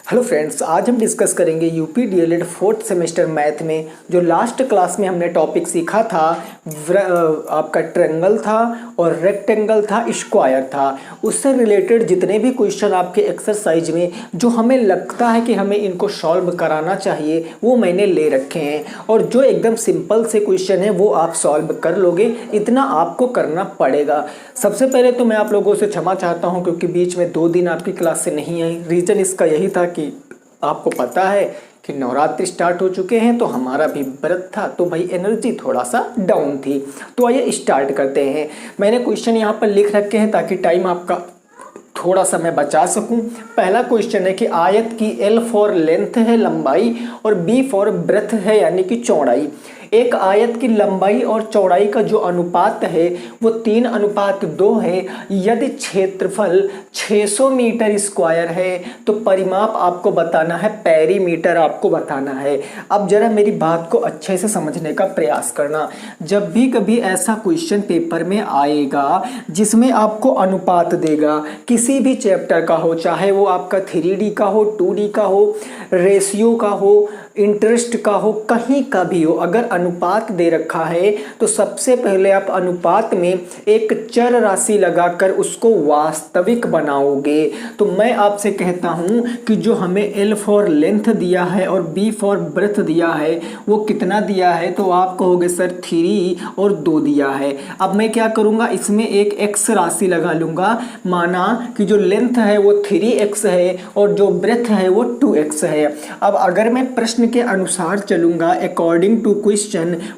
Hello friends, आज हम discuss करेंगे UP DElEd fourth semester math में जो लास्ट क्लास में हमने टॉपिक सीखा था। आपका ट्रायंगल था और रेक्टेंगल था, स्क्वायर था। उससे रिलेटेड जितने भी क्वेश्चन आपके एक्सरसाइज में जो हमें लगता है कि हमें इनको सॉल्व कराना चाहिए वो मैंने ले रखे हैं, और जो एकदम सिंपल से क्वेश्चन है वो आप सॉल्व कर लोगे, इतना आपको करना पड़ेगा। सबसे पहले तो मैं आप लोगों से क्षमा चाहता हूं क्योंकि बीच में 2 दिन आपकी क्लास से नहीं आई। रीज़न इसका यही था कि आपको पता है कि नवरात्रि स्टार्ट हो चुके हैं, तो हमारा भी व्रत था, तो भाई एनर्जी थोड़ा सा डाउन थी। तो आइए स्टार्ट करते हैं। मैंने क्वेश्चन यहाँ पर लिख रखे हैं ताकि टाइम आपका थोड़ा सा मैं बचा सकूं। पहला क्वेश्चन है कि आयत की L फॉर लेंथ है, लंबाई, और B फॉर ब्रेथ है यानी कि चौड़ाई। एक आयत की लंबाई और चौड़ाई का जो अनुपात है वो 3:2 है। यदि क्षेत्रफल 600 मीटर स्क्वायर है तो परिमाप आपको बताना है, पेरीमीटर आपको बताना है। अब जरा मेरी बात को अच्छे से समझने का प्रयास करना। जब भी कभी ऐसा क्वेश्चन पेपर में आएगा जिसमें आपको अनुपात देगा, किसी भी चैप्टर का हो, चाहे वो आपका 3D का हो, 2D का हो, रेशियो का हो, इंटरेस्ट का हो, कहीं का भी हो, अगर अनुपात दे रखा है तो सबसे पहले आप अनुपात में एक चर राशि लगाकर उसको वास्तविक बनाओगे। तो मैं आपसे कहता हूं कि जो हमें L फॉर लेंथ दिया है और B फॉर ब्रेथ दिया है वो कितना दिया है, तो आप कहोगे सर 3 और 2 दिया है। अब मैं क्या करूंगा, इसमें एक x राशि लगा लूंगा। माना कि जो लेंथ है वो 3x है और जो ब्रेथ है वो 2x है। अब अगर मैं प्रश्न के अनुसार चलूंगा, अकॉर्डिंग टू क्वेश्चन,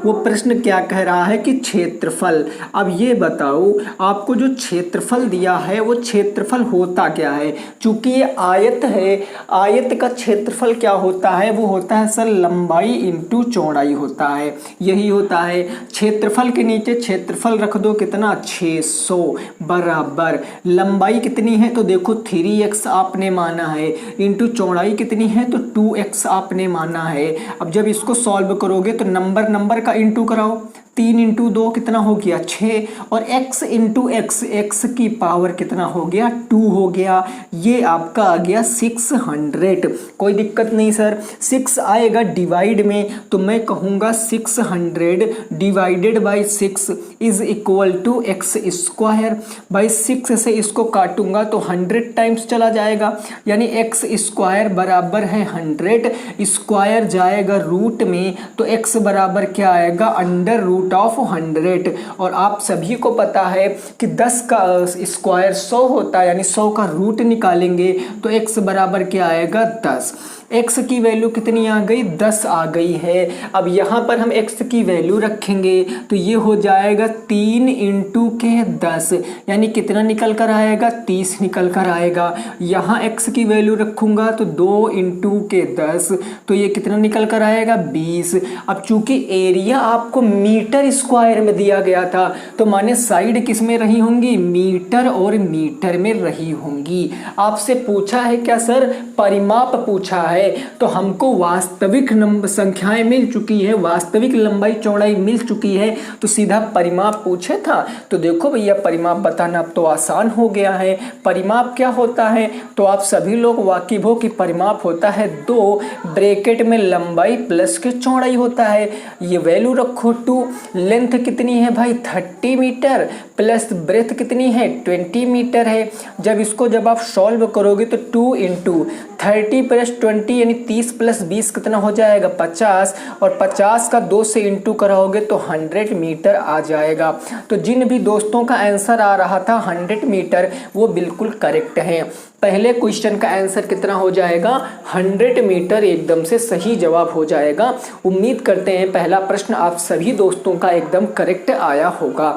वो प्रश्न क्या कह रहा है कि क्षेत्रफल। अब ये बताओ, आपको जो क्षेत्रफल दिया है वो क्षेत्रफल होता क्या है? चूंकि ये आयत है, आयत का क्षेत्रफल क्या होता है? वो होता है सर लंबाई इंटू चौड़ाई होता है, यही होता है। क्षेत्रफल के नीचे क्षेत्रफल रख दो, कितना? 600 बराबर लंबाई कितनी है? तो देखो 3x आपने माना है, इंटू चौड़ाई कितनी है? तो 2x आपने माना है। अब जब इसको सॉल्व करोगे तो नंबर का इंटू कराओ, 3 इंटू 2 कितना हो गया? 6, और x इंटू x की पावर कितना हो गया? 2 हो गया। ये आपका आ गया 600। कोई दिक्कत नहीं सर। 6 आएगा डिवाइड में, तो मैं कहूँगा 600 divided by 6 is equal to x square. By 6 से इसको काटूंगा तो 100 टाइम्स चला जाएगा, यानी x स्क्वायर बराबर है 100। स्क्वायर जाएगा रूट में तो x बराबर क्या आएगा? Under root of 100। और आप सभी को पता है कि 10 का स्क्वायर 100 होता है, यानी 100 का रूट निकालेंगे तो x बराबर क्या आएगा? 10। x की वैल्यू कितनी आ गई? 10 आ गई है। अब यहाँ पर हम x की वैल्यू रखेंगे तो ये हो जाएगा 3 इंटू के 10, यानी कितना निकल कर आएगा? 30 निकल कर आएगा। यहाँ x की वैल्यू रखूंगा तो 2 इंटू के 10, तो ये कितना निकल कर आएगा? 20। अब चूंकि एरिया आपको मीटर स्क्वायर में दिया गया था तो माने साइड किस में रही होंगी? मीटर और मीटर में रही होंगी। आपसे पूछा है क्या सर? परिमाप पूछा है, तो हमको वास्तविक संख्याएं मिल चुकी है, वास्तविक लंबाई चौड़ाई मिल चुकी है, तो सीधा परिमाप पूछे था। तो देखो भैया, परिमाप बताना अब तो आसान हो गया है। परिमाप क्या होता है तो आप सभी लोग वाकिफ हो कि परिमाप होता है 2 ब्रैकेट में लंबाई प्लस के चौड़ाई होता है। ये वैल्यू रखो 2। लेंथ कितनी है भाई? 30 मीटर, प्लस ब्रेथ कितनी है? 20 मीटर है। जब आप सॉल्व करोगे तो 2 इंटू 30 प्लस 20 यानी 30 प्लस 20 कितना हो जाएगा? 50, और 50 का 2 से इंटू कराओगे तो 100 मीटर आ जाएगा। तो जिन भी दोस्तों का आंसर आ रहा था 100 मीटर, वो बिल्कुल करेक्ट है। पहले क्वेश्चन का आंसर कितना हो जाएगा? 100 मीटर एकदम से सही जवाब हो जाएगा। उम्मीद करते हैं पहला प्रश्न आप सभी दोस्तों का एकदम करेक्ट आया होगा।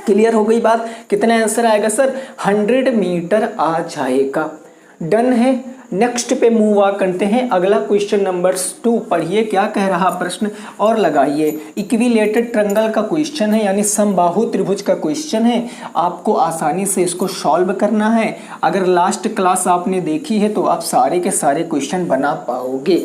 क्लियर हो गई बात? कितना आंसर आएगा सर? 100 मीटर आ जाएगा। डन है। नेक्स्ट पे मूव करते हैं। अगला क्वेश्चन नंबर 2 पढ़िए, क्या कह रहा प्रश्न और लगाइए। इक्विलेटरल ट्रायंगल का क्वेश्चन है, यानी समबाहु त्रिभुज का क्वेश्चन है। आपको आसानी से इसको सॉल्व करना है। अगर लास्ट क्लास आपने देखी है तो आप सारे के सारे क्वेश्चन बना पाओगे।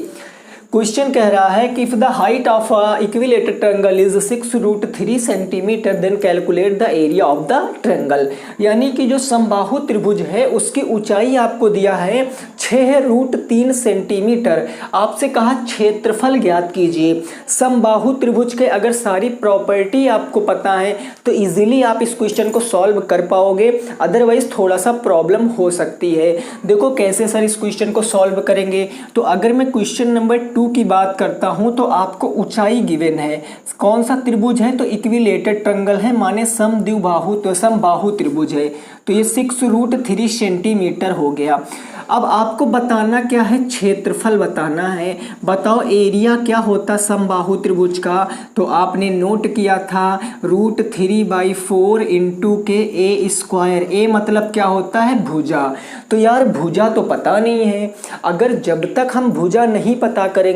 क्वेश्चन कह रहा है कि if the height of equilateral triangle is 6√3 centimetre then calculate the area of the triangle. यानी कि जो समबाहु त्रिभुज है उसकी ऊंचाई आपको दिया है 6√3 सेंटीमीटर। आपसे कहा क्षेत्रफल ज्ञात कीजिए। समबाहु त्रिभुज के अगर सारी प्रॉपर्टी आपको पता है तो इजीली आप इस क्वेश्चन को सॉल्व कर पाओगे, अदरवाइज थोड़ा सा प्रॉब्लम हो सकती है। देखो कैसे सर इस क्वेश्चन को सॉल्व करेंगे। तो अगर मैं क्वेश्चन नंबर 2 की बात करता हूं तो आपको ऊंचाई गिवन है। कौन सा त्रिभुज है? तो इक्विलेटरल ट्रायंगल है, माने समद्विबाहु तो समबाहु त्रिभुज है। तो ये 6√3 सेंटीमीटर हो गया। अब आपको बताना क्या है? क्षेत्रफल बताना है। बताओ एरिया क्या होता समबाहु त्रिभुज का? तो आपने नोट किया था √3/4 इंटू के ए स्क्वायर। ए मतलब क्या होता है? भुजा। तो यार भुजा तो पता नहीं है। अगर जब तक हम भुजा नहीं पता करेंगे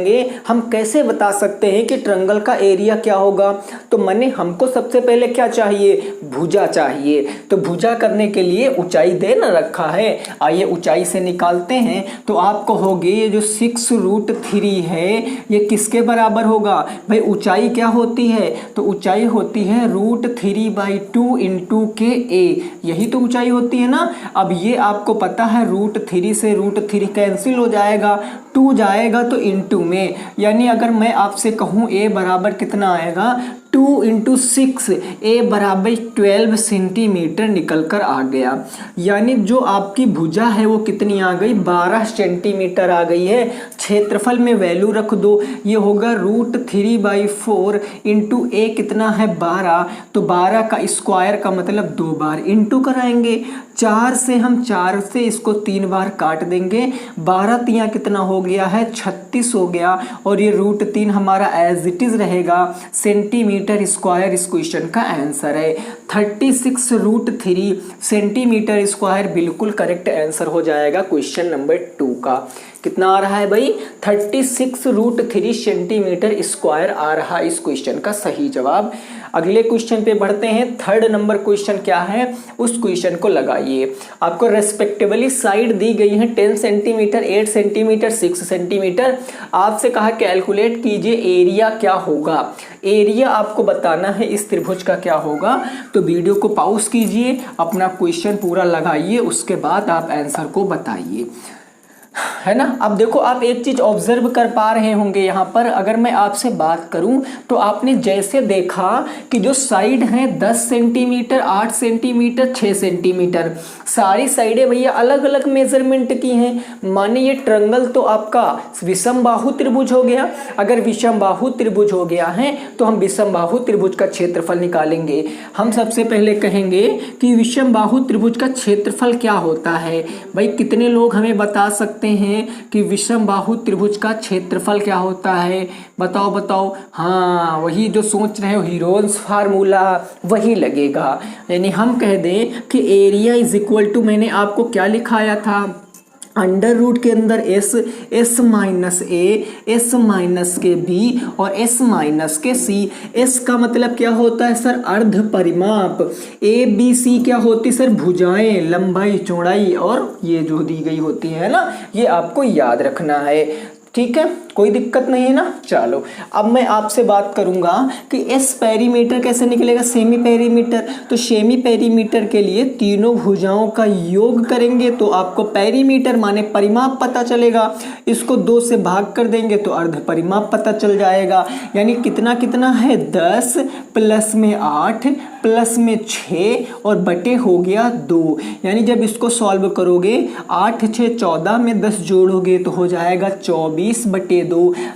हम कैसे बता सकते हैं कि ट्रायंगल का एरिया क्या होगा? तो माने हमको सबसे पहले क्या चाहिए? भुजा चाहिए। तो भुजा करने के लिए ऊंचाई दे न रखा है। आइए ऊंचाई से निकालते हैं। तो आपको होगी ये जो 6√3 है ये किसके बराबर होगा? भाई ऊंचाई क्या होती है? तो ऊंचाई होती है √3/2 इंटू के ए। यही तो ऊंचाई होती है ना। अब ये आपको पता है √3 से √3 कैंसिल हो जाएगा, 2 जाएगा तो इंटू में। यानी अगर मैं आपसे कहूँ ए बराबर कितना आएगा? 2 इंटू 6, ए बराबर 12 सेंटीमीटर निकल कर आ गया। यानी जो आपकी भुजा है वो कितनी आ गई? 12 सेंटीमीटर आ गई है। क्षेत्रफल में वैल्यू रख दो, ये होगा √3/4 इंटू ए कितना है? 12। तो 12 का स्क्वायर का मतलब 2 बार इंटू कराएंगे। 4 से हम 4 से इसको 3 बार काट देंगे। 12 तियाँ कितना हो गया है? 36 हो गया। और ये √3 हमारा एज इट इज रहेगा सेंटीमीटर स्क्वायर। इस क्वेश्चन का आंसर है 36√3 सेंटीमीटर स्क्वायर। बिल्कुल करेक्ट आंसर हो जाएगा क्वेश्चन नंबर 2 का। कितना आ रहा है भाई? 36√3 सेंटीमीटर स्क्वायर आ रहा इस क्वेश्चन का सही जवाब। अगले क्वेश्चन पे बढ़ते हैं। 3rd नंबर क्वेश्चन क्या है उस क्वेश्चन को लगाइए। आपको रेस्पेक्टिवली साइड दी गई है 10 सेंटीमीटर, 8 सेंटीमीटर, 6 सेंटीमीटर। आपसे कहा कैलकुलेट कीजिए एरिया क्या होगा। एरिया आपको बताना है इस त्रिभुज का क्या होगा। तो वीडियो को पॉज कीजिए, अपना क्वेश्चन पूरा लगाइए, उसके बाद आप आंसर को बताइए, है ना। अब देखो आप एक चीज ऑब्जर्व कर पा रहे होंगे यहाँ पर। अगर मैं आपसे बात करूं तो आपने जैसे देखा कि जो साइड हैं 10 सेंटीमीटर, 8 सेंटीमीटर, 6 सेंटीमीटर, सारी साइडें भैया अलग अलग मेजरमेंट की हैं। माने ये ट्रायंगल तो आपका विषमबाहु त्रिभुज हो गया। अगर विषमबाहु त्रिभुज हो गया है तो हम विषमबाहु त्रिभुज का क्षेत्रफल निकालेंगे। हम सबसे पहले कहेंगे कि विषमबाहु त्रिभुज का क्षेत्रफल क्या होता है। भाई कितने लोग हमें बता सकते हैं कि विषमबाहु त्रिभुज का क्षेत्रफल क्या होता है? बताओ बताओ। हाँ, वही जो सोच रहे हो हीरोन्स फार्मूला वही लगेगा। यानी हम कह दें कि एरिया इज इक्वल टू, मैंने आपको क्या लिखाया था? अंडर रूट के अंदर एस माइनस ए, एस माइनस के बी और एस माइनस के सी। एस का मतलब क्या होता है सर? अर्ध परिमाप। ए बी सी क्या होती सर? भुजाएं, लंबाई, चौड़ाई और ये जो दी गई होती है ना, ये आपको याद रखना है। ठीक है, कोई दिक्कत नहीं है ना। चलो अब मैं आपसे बात करूंगा कि एस पेरीमीटर कैसे निकलेगा? Semi perimeter. तो सेमी पेरीमीटर के लिए तीनों भुजाओं का योग करेंगे तो आपको पेरीमीटर माने परिमाप पता चलेगा। इसको 2 से भाग कर देंगे तो अर्ध परिमाप पता चल जाएगा। यानी कितना कितना है? 10 प्लस में 8 प्लस में 6 और बटे हो गया 2। यानी जब इसको सॉल्व करोगे 8 6 14 में 10 जोड़ोगे तो हो जाएगा 24/2।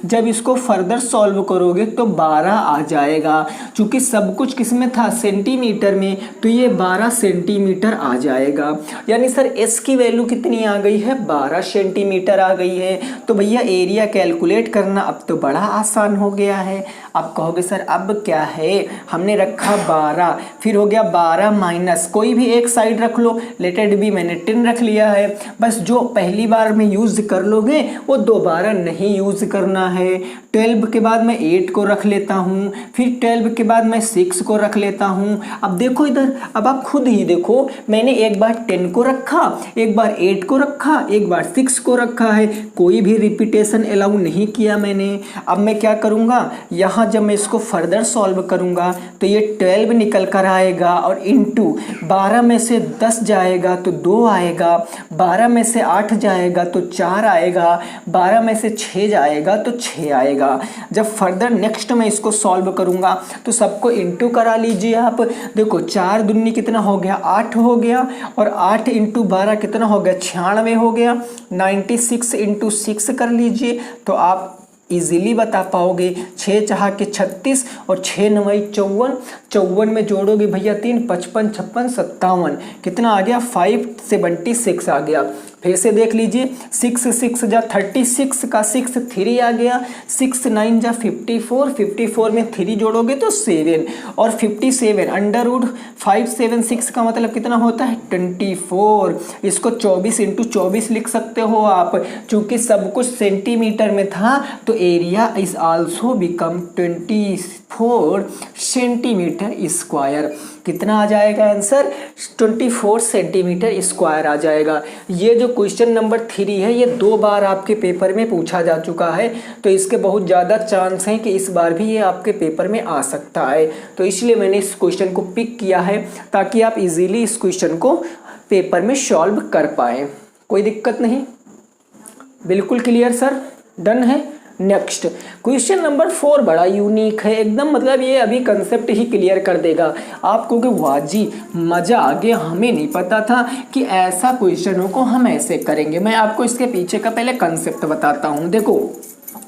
जब इसको फर्दर सॉल्व करोगे तो 12 आ जाएगा। चूंकि सब कुछ किसमें था? सेंटीमीटर में, तो ये 12 सेंटीमीटर आ जाएगा। यानी सर एस की वैल्यू कितनी आ गई है? 12 सेंटीमीटर आ गई है। तो भैया एरिया कैलकुलेट करना अब तो बड़ा आसान हो गया है। अब कहोगे सर अब क्या है? हमने रखा 12, फिर हो गया 12 माइनस कोई भी एक साइड रख लो। लेट इट बी, मैंने 10 रख लिया है। बस जो पहली बार में यूज कर लोगे वो दोबारा नहीं यूज यूज़ करना है। 12 के बाद मैं 8 को रख लेता हूँ, फिर 12 के बाद मैं 6 को रख लेता हूँ। अब देखो इधर, अब आप खुद ही देखो, मैंने एक बार 10 को रखा, एक बार 8 को रखा, एक बार 6 को रखा है, कोई भी रिपीटेशन अलाउ नहीं किया मैंने। अब मैं क्या करूँगा, यहाँ जब मैं इसको फर्दर सॉल्व करूँगा तो ये 12 निकल कर आएगा और इंटू 12 में से 10 जाएगा तो 2 आएगा, 12 में से 8 जाएगा तो 4 आएगा, 12 में से 6 जाएगा तो 6 आएगा। जब फर्दर नेक्स्ट मैं इसको सॉल्व करूँगा तो सबको इंटू करा लीजिए आप। देखो 4 दूनी कितना हो गया, 8 हो गया, और 8 इंटू 12 कितना हो गया, 96 हो गया। 96 इंटू 6 कर लीजिए तो आप इजीली बता पाओगे। 6 चाह के 36 और 6 नवाई 54, 54 में जोड़ोगे भैया 3, 55, 56, 57, कितना आ गया, 576 आ गया। फिर से देख लीजिए, 6 6 जा 36 का 6 3 आ गया, 6 9 जा 54, 54 में 3 जोड़ोगे तो 7, और 57 अंडर रूट 576 का मतलब कितना होता है, 24। इसको 24 इंटू 24 लिख सकते हो आप, चूंकि सब कुछ सेंटीमीटर में था तो area is also become 24 centimetre square. कितना आ जाएगा आंसर, 24 सेंटीमीटर स्क्वायर आ जाएगा। ये जो क्वेश्चन नंबर 3 है ये 2 बार आपके पेपर में पूछा जा चुका है, तो इसके बहुत ज़्यादा चांस हैं कि इस बार भी ये आपके पेपर में आ सकता है। तो इसलिए मैंने इस क्वेश्चन को पिक किया है ताकि आप इजीली इस क्वेश्चन को पेपर में सॉल्व कर पाएँ। कोई दिक्कत नहीं, बिल्कुल क्लियर सर, डन है। नेक्स्ट क्वेश्चन नंबर 4 बड़ा यूनिक है एकदम, मतलब ये अभी कंसेप्ट ही क्लियर कर देगा आपको कि वाह जी मज़ा आ गया, हमें नहीं पता था कि ऐसा क्वेश्चनों को हम ऐसे करेंगे। मैं आपको इसके पीछे का पहले कंसेप्ट बताता हूँ। देखो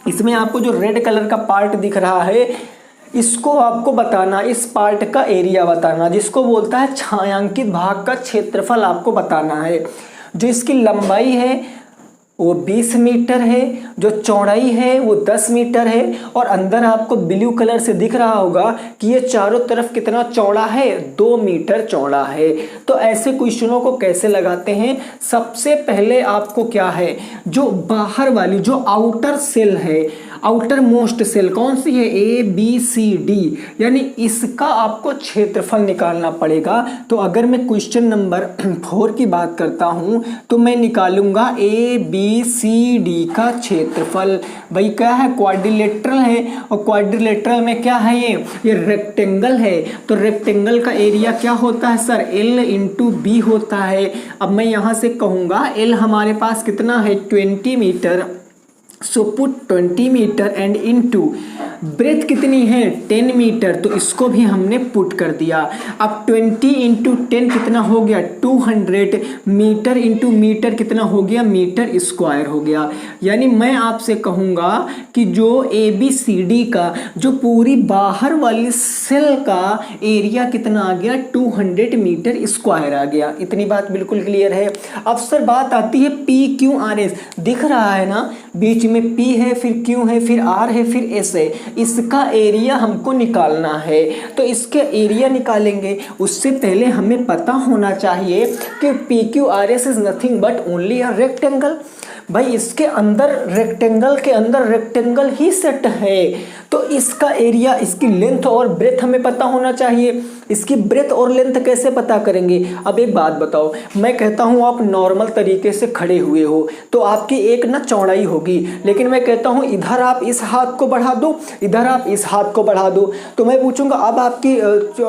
इसमें आपको जो रेड कलर का पार्ट दिख रहा है इसको आपको बताना, इस पार्ट का एरिया बताना, जिसको बोलता है छायांकित भाग का क्षेत्रफल आपको बताना है। जो इसकी लंबाई है वो 20 मीटर है, जो चौड़ाई है वो 10 मीटर है, और अंदर आपको ब्लू कलर से दिख रहा होगा कि ये चारों तरफ कितना चौड़ा है, 2 मीटर चौड़ा है। तो ऐसे क्वेश्चनों को कैसे लगाते हैं, सबसे पहले आपको क्या है, जो बाहर वाली जो आउटर सेल है, आउटर मोस्ट सेल कौन सी है, ABCD, यानी इसका आपको क्षेत्रफल निकालना पड़ेगा। तो अगर मैं क्वेश्चन नंबर 4 की बात करता हूं तो मैं निकालूंगा ABCD का क्षेत्रफल। भाई क्या है, क्वाड्रिलेटरल है, और क्वाड्रिलेटरल में क्या है, ये रेक्टेंगल है। तो रेक्टेंगल का एरिया क्या होता है सर, L इंटू B होता है। अब मैं यहाँ से कहूँगा L हमारे पास कितना है, 20 metre, so put 20 metre and into breadth कितनी है, 10 मीटर, तो इसको भी हमने पुट कर दिया। अब 20 इंटू 10 कितना हो गया, 200 मीटर इंटू मीटर कितना हो गया, मीटर स्क्वायर हो गया। यानी मैं आपसे कहूँगा कि जो ABCD का जो पूरी बाहर वाली सेल का एरिया कितना आ गया, 200 मीटर स्क्वायर आ गया। इतनी बात बिल्कुल क्लियर है। अब सर बात आती है PQRS, दिख रहा है ना, बीच में P है, फिर Q है, फिर R है, फिर S है, इसका एरिया हमको निकालना है। तो इसके एरिया निकालेंगे उससे पहले हमें पता होना चाहिए कि PQRS is nothing but only a rectangle. भाई इसके अंदर रेक्टेंगल के अंदर रेक्टेंगल ही सेट है, तो इसका एरिया, इसकी लेंथ और ब्रेथ हमें पता होना चाहिए। इसकी ब्रेथ और लेंथ कैसे पता करेंगे। अब एक बात बताओ, मैं कहता हूँ आप नॉर्मल तरीके से खड़े हुए हो तो आपकी एक ना चौड़ाई होगी, लेकिन मैं कहता हूँ इधर आप इस हाथ को बढ़ा दो, इधर आप इस हाथ को बढ़ा दो, तो मैं पूछूंगा अब आपकी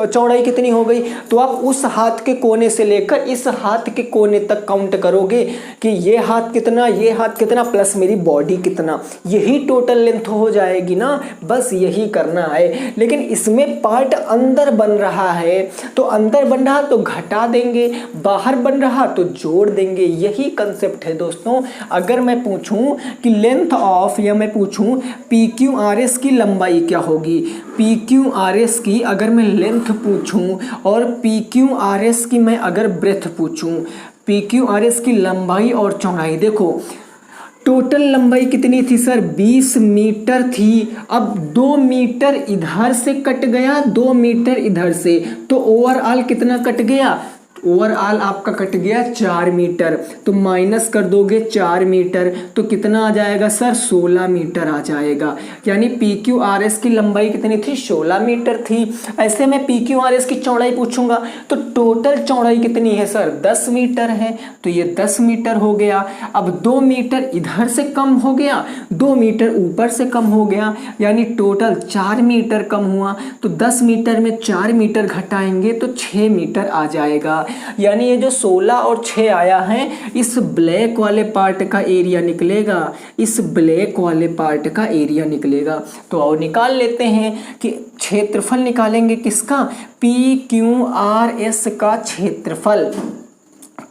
चौड़ाई कितनी हो गई। तो आप उस हाथ के कोने से लेकर इस हाथ के कोने तक काउंट करोगे कि ये हाथ कितना, ये हाथ कितना, प्लस मेरी बॉडी कितना, यही टोटल लेंथ हो जाएगी ना। बस यही करना है। लेकिन इसमें पार्ट अंदर बन रहा है, तो अंदर बन रहा तो घटा देंगे, बाहर बन रहा तो जोड़ देंगे। यही कंसेप्ट है दोस्तों। अगर मैं पूछूं कि लेंथ ऑफ, या मैं पूछूं PQRS की लंबाई क्या होगी, PQRS की अगर मैं लेंथ पूछूं और PQRS की मैं अगर ब्रेथ पूछूं, PQRS की लंबाई और चौड़ाई, देखो टोटल लंबाई कितनी थी सर, 20 मीटर थी। अब 2 मीटर इधर से कट गया, 2 मीटर इधर से, तो ओवरऑल कितना कट गया, ओवरऑल आपका कट गया 4 मीटर, तो माइनस कर दोगे 4 मीटर तो कितना आ जाएगा सर, 16 मीटर आ जाएगा। यानी PQRS की लंबाई कितनी थी, 16 मीटर थी। ऐसे में PQRS की चौड़ाई पूछूंगा तो टोटल चौड़ाई कितनी है सर, 10 मीटर है, तो ये 10 मीटर हो गया। अब 2 मीटर इधर से कम हो गया, 2 मीटर ऊपर से कम हो गया, यानी टोटल 4 मीटर कम हुआ। तो 10 मीटर में 4 मीटर घटाएंगे तो 6 मीटर आ जाएगा। यानी ये जो 16 और 6 आया है, इस ब्लैक वाले पार्ट का एरिया निकलेगा, इस ब्लैक वाले पार्ट का एरिया निकलेगा। तो और निकाल लेते हैं कि क्षेत्रफल निकालेंगे किसका, PQRS का क्षेत्रफल।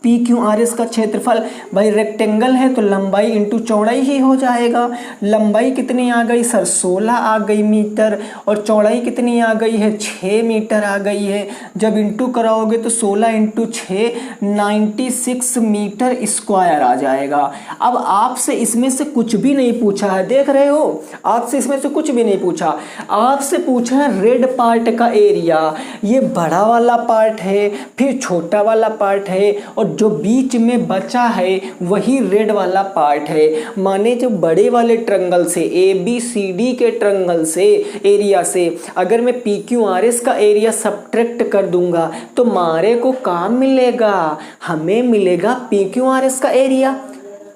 PQRS का क्षेत्रफल, भाई रेक्टेंगल है तो लंबाई इंटू चौड़ाई ही हो जाएगा। लंबाई कितनी आ गई सर, 16 आ गई मीटर, और चौड़ाई कितनी आ गई है, 6 मीटर आ गई है। जब इंटू कराओगे तो 16 इंटू 6 96 मीटर स्क्वायर आ जाएगा। अब आपसे इसमें से कुछ भी नहीं पूछा है, देख रहे हो, आपसे इसमें से कुछ भी नहीं पूछा, आपसे पूछा है रेड पार्ट का एरिया। ये बड़ा वाला पार्ट है, फिर छोटा वाला पार्ट है, और जो बीच में बचा है वही रेड वाला पार्ट है। माने जो बड़े वाले ट्रायंगल से, ABCD के ट्रायंगल से एरिया से अगर मैं PQRS का एरिया सब्ट्रैक्ट कर दूंगा तो मारे को काम मिलेगा, हमें मिलेगा PQRS का एरिया,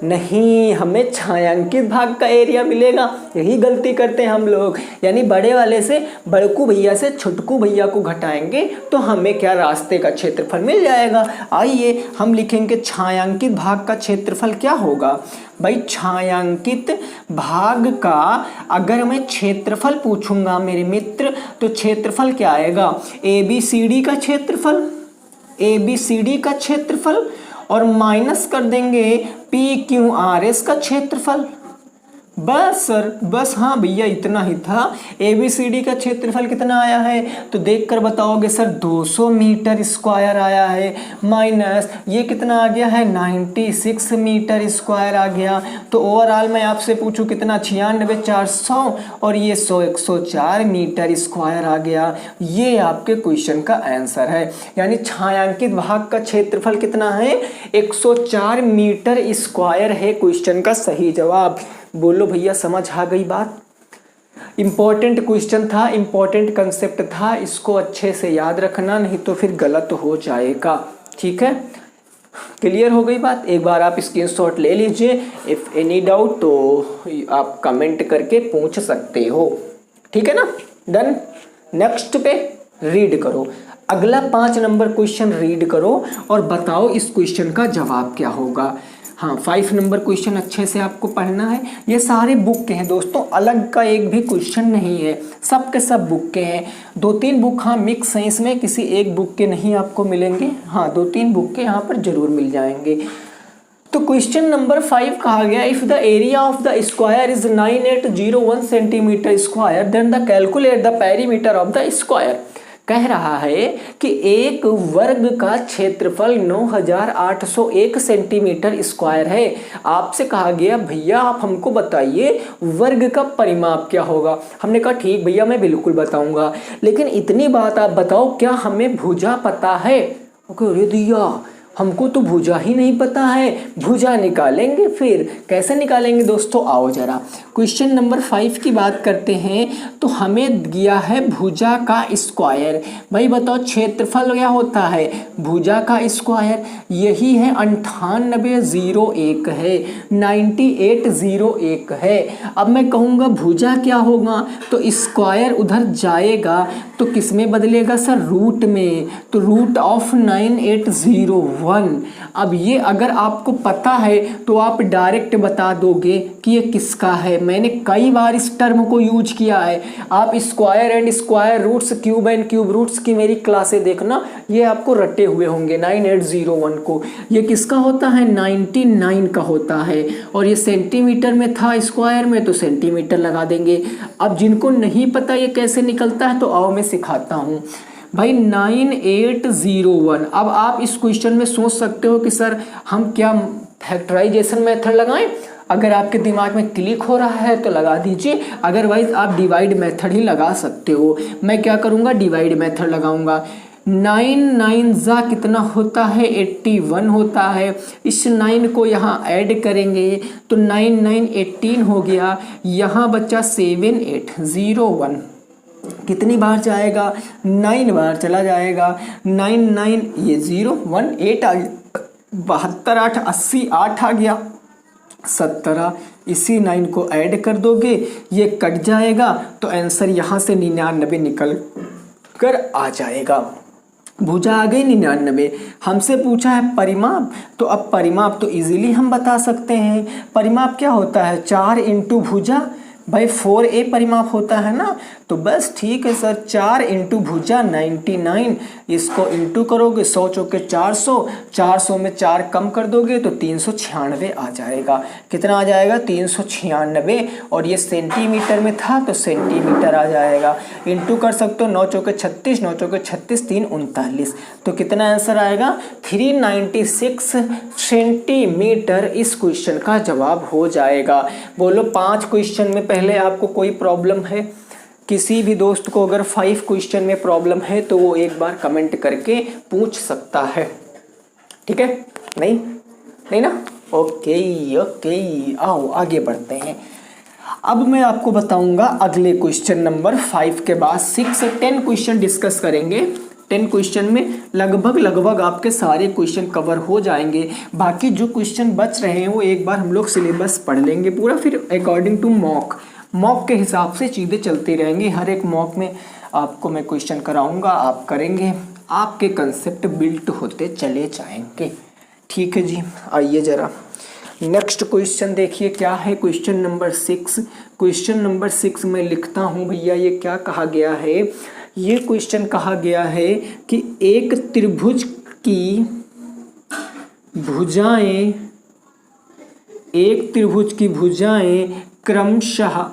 नहीं हमें छायांकित भाग का एरिया मिलेगा। यही गलती करते हैं हम लोग, यानी बड़े वाले से बड़कू भैया से छोटकू भैया को घटाएंगे तो हमें क्या, रास्ते का क्षेत्रफल मिल जाएगा। आइए हम लिखेंगे छायांकित भाग का क्षेत्रफल क्या होगा। भाई छायांकित भाग का अगर मैं क्षेत्रफल पूछूंगा मेरे मित्र, तो क्षेत्रफल क्या आएगा, ABCD का क्षेत्रफल, ABCD का क्षेत्रफल, और माइनस कर देंगे PQRS का क्षेत्रफल। बस सर, बस, हाँ भैया इतना ही था। ABCD का क्षेत्रफल कितना आया है तो देखकर बताओगे सर, 200 मीटर स्क्वायर आया है, माइनस ये कितना आ गया है, 96 मीटर स्क्वायर आ गया। तो ओवरऑल मैं आपसे पूछूं कितना, 96 400 और ये 100 104 मीटर स्क्वायर आ गया। ये आपके क्वेश्चन का आंसर है। यानी छायांकित भाग का क्षेत्रफल कितना है, 104 मीटर स्क्वायर है क्वेश्चन का सही जवाब। बोलो भैया समझ आ गई बात। इंपॉर्टेंट क्वेश्चन था, इंपॉर्टेंट कंसेप्ट था, इसको अच्छे से याद रखना, नहीं तो फिर गलत हो जाएगा। ठीक है, क्लियर हो गई बात। एक बार आप स्क्रीनशॉट ले लीजिए, इफ एनी डाउट तो आप कमेंट करके पूछ सकते हो। ठीक है ना, डन। नेक्स्ट पे रीड करो, अगला 5 नंबर क्वेश्चन रीड करो और बताओ इस क्वेश्चन का जवाब क्या होगा। हाँ, 5 नंबर क्वेश्चन अच्छे से आपको पढ़ना है। ये सारे बुक के हैं दोस्तों, अलग का एक भी क्वेश्चन नहीं है, सब के सब बुक के हैं। 2-3 बुक हाँ मिक्स हैं इसमें, किसी एक बुक के नहीं आपको मिलेंगे, हाँ 2-3 बुक के यहाँ पर जरूर मिल जाएंगे। तो क्वेश्चन नंबर 5 कहा गया, if the area of the square is 9801 centimetre square then the calculate the perimeter of the square. कह रहा है कि एक वर्ग का क्षेत्रफल 9801 सेंटीमीटर स्क्वायर है। आपसे कहा गया भैया आप हमको बताइए वर्ग का परिमाप क्या होगा। हमने कहा ठीक भैया मैं बिल्कुल बताऊंगा, लेकिन इतनी बात आप बताओ क्या हमें भुजा पता है। अरे दिया हमको तो भुजा ही नहीं पता है, भुजा निकालेंगे। फिर कैसे निकालेंगे दोस्तों, आओ जरा क्वेश्चन नंबर 5 की बात करते हैं। तो हमें दिया है भुजा का स्क्वायर। भाई बताओ क्षेत्रफल क्या होता है, भुजा का स्क्वायर, यही है 9801 है, 9801 है। अब मैं कहूँगा भुजा क्या होगा, तो स्क्वायर उधर जाएगा तो किस में बदलेगा सर, रूट में, तो रूट ऑफ 9801। अब ये अगर आपको पता है तो आप डायरेक्ट बता दोगे कि ये किसका है। मैंने कई बार इस टर्म को यूज किया है। आप square and square roots, cube and cube roots की मेरी क्लासें देखना, ये आपको रटे हुए होंगे। 9801 को ये किसका होता है, 99 का होता है, और ये सेंटीमीटर में था स्क्वायर में तो सेंटीमीटर लगा देंगे। अब जिनको नहीं पता ये कैसे निकलता है तो आओ मैं सिखाता हूँ। भाई 9801, अब आप इस क्वेश्चन में सोच सकते हो कि सर हम क्या फैक्टराइजेशन मेथड लगाएं। अगर आपके दिमाग में क्लिक हो रहा है तो लगा दीजिए, अदरवाइज आप डिवाइड मेथड ही लगा सकते हो। मैं क्या करूँगा, डिवाइड मेथड लगाऊंगा। 9 9 जा कितना होता है 81 होता है। इस 9 को यहाँ ऐड करेंगे तो 9 9 18 हो गया। यहाँ बच्चा 7 8 0 1 कितनी बार जाएगा 9 बार चला जाएगा। 9 9 ये 0 1 8 आ गया, 72 8 80 8 आ गया 17। इसी 9 को ऐड कर दोगे ये कट जाएगा तो आंसर यहाँ से 99 निकल कर आ जाएगा। भुजा आ गई 99। हमसे पूछा है परिमाप, तो अब परिमाप तो इजीली हम बता सकते हैं। परिमाप क्या होता है 4 इंटू भुजा, भाई 4a परिमाप होता है ना। तो बस ठीक है सर, 4 इंटू भुजा 99, इसको इंटू करोगे 100 चौके 400, 400 में 4 कम कर दोगे तो 396 आ जाएगा। कितना आ जाएगा 396, और ये सेंटीमीटर में था तो सेंटीमीटर आ जाएगा। इंटू कर सकते हो 9 चौके 36, 9 चौके 36 3 39, तो कितना आंसर आएगा 396 सेंटीमीटर इस क्वेश्चन का जवाब हो जाएगा। बोलो 5 क्वेश्चन में पहले आपको कोई प्रॉब्लम है? किसी भी दोस्त को अगर 5 क्वेश्चन में प्रॉब्लम है तो वो एक बार कमेंट करके पूछ सकता है, ठीक है? नहीं ना? ओके, आओ आगे बढ़ते हैं। अब मैं आपको बताऊंगा अगले क्वेश्चन नंबर 5 के बाद 6 से 10 क्वेश्चन डिस्कस करेंगे। 10 क्वेश्चन में लगभग आपके सारे क्वेश्चन कवर हो जाएंगे। बाकी जो क्वेश्चन बच रहे हैं वो एक बार हम लोग सिलेबस पढ़ लेंगे पूरा, फिर अकॉर्डिंग टू मॉक के हिसाब से चीज़ें चलती रहेंगी। हर एक मॉक में आपको मैं क्वेश्चन कराऊंगा, आप करेंगे, आपके कंसेप्ट बिल्ट होते चले जाएंगे। ठीक है जी, आइए ज़रा नेक्स्ट क्वेश्चन देखिए क्या है। Question number 6। क्वेश्चन नंबर 6 में लिखता हूँ भैया, ये क्या कहा गया है? ये क्वेश्चन कहा गया है कि एक त्रिभुज की भुजाएं क्रमशः